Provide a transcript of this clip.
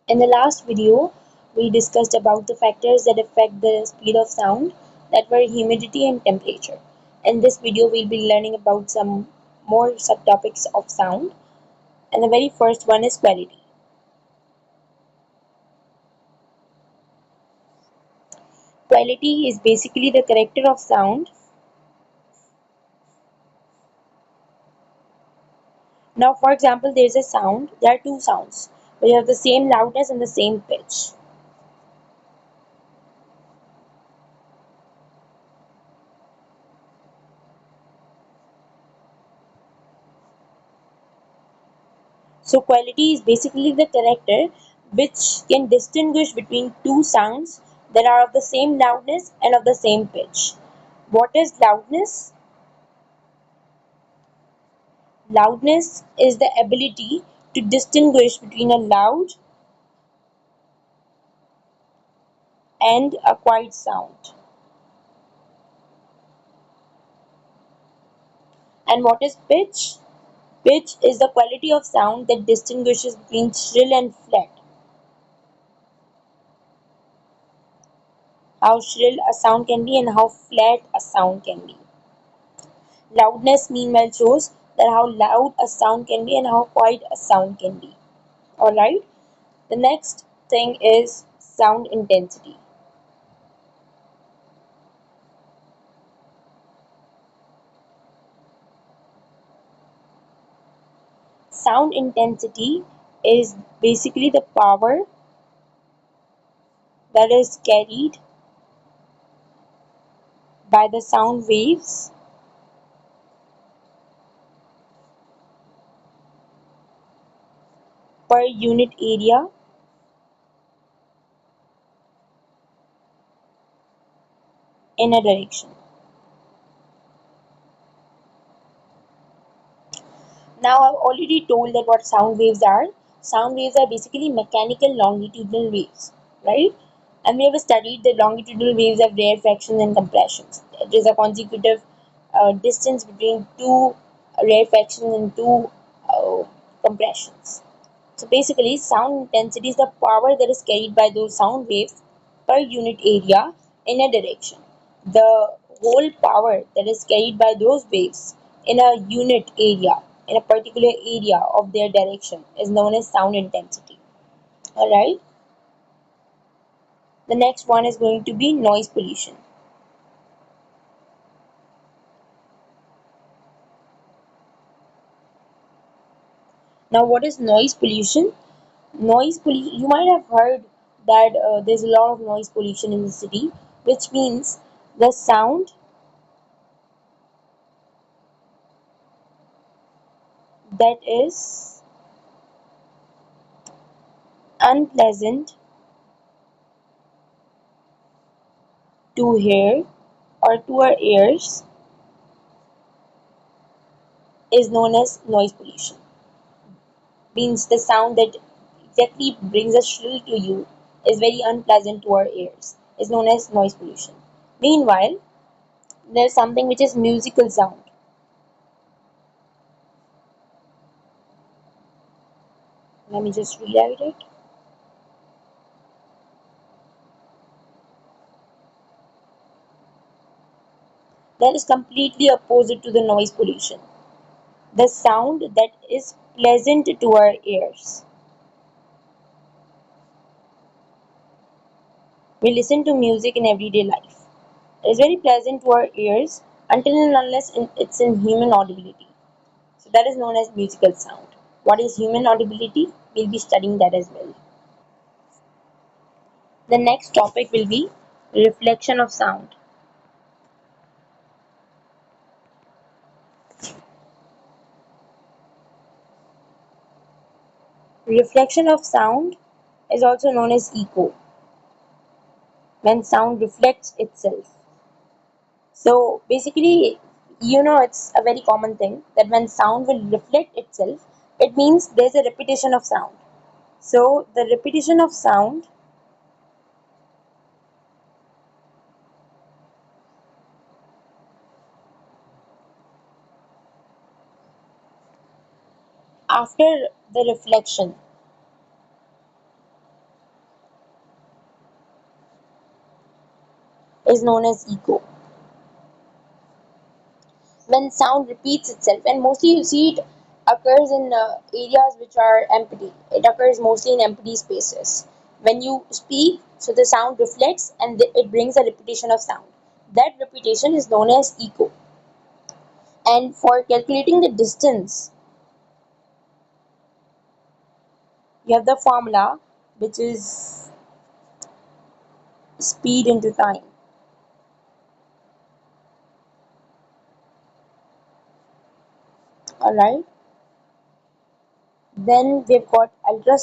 In the last video, we discussed about the factors that affect the speed of sound, that were humidity and temperature. In this video, we'll be learning about some more subtopics of sound, and the very first one is quality. Quality is basically the character of sound. Now, for example, there's a sound, there are two sounds, which have the same loudness and the same pitch. So quality is basically the character which can distinguish between two sounds that are of the same loudness and of the same pitch. What is loudness? Loudness is the ability to distinguish between a loud and a quiet sound. And what is pitch? Pitch is the quality of sound that distinguishes between shrill and flat. How shrill a sound can be and how flat a sound can be. Loudness meanwhile shows that how loud a sound can be and how quiet a sound can be. Alright? The next thing is sound intensity. Sound intensity is basically the power that is carried by the sound waves per unit area in a direction. Now I've already told that what sound waves are. Sound waves are basically mechanical longitudinal waves, right? And we have studied that longitudinal waves have rarefactions and compressions. It is a consecutive distance between two rarefactions and two compressions. So basically, sound intensity is the power that is carried by those sound waves per unit area in a direction. The whole power that is carried by those waves in a unit area, in a particular area of their direction, is known as sound intensity. Alright? The next one is going to be noise pollution. Now, what is noise pollution? Noise pollution, you might have heard that there's a lot of noise pollution in the city, which means the sound that is unpleasant to hear or to our ears is known as noise pollution. Means the sound that exactly brings a shrill to you is very unpleasant to our ears, is known as noise pollution. Meanwhile, there's something which is musical sound. Let me just rewrite it. That is completely opposite to the noise pollution. The sound that is pleasant to our ears. We listen to music in everyday life. It is very pleasant to our ears until and unless it's in human audibility. So that is known as musical sound. What is human audibility? We'll be studying that as well. The next topic will be reflection of sound. Reflection of sound is also known as echo, when sound reflects itself. So basically, it's a very common thing that when sound will reflect itself, it means there's a repetition of sound. So the repetition of sound after the reflection, is known as echo. When sound repeats itself, and mostly you see it occurs in areas which are empty. It occurs mostly in empty spaces. When you speak, so the sound reflects and it brings a repetition of sound. That repetition is known as echo. And for calculating the distance, you have the formula, which is speed into time. All right. Then we've got ultrasonic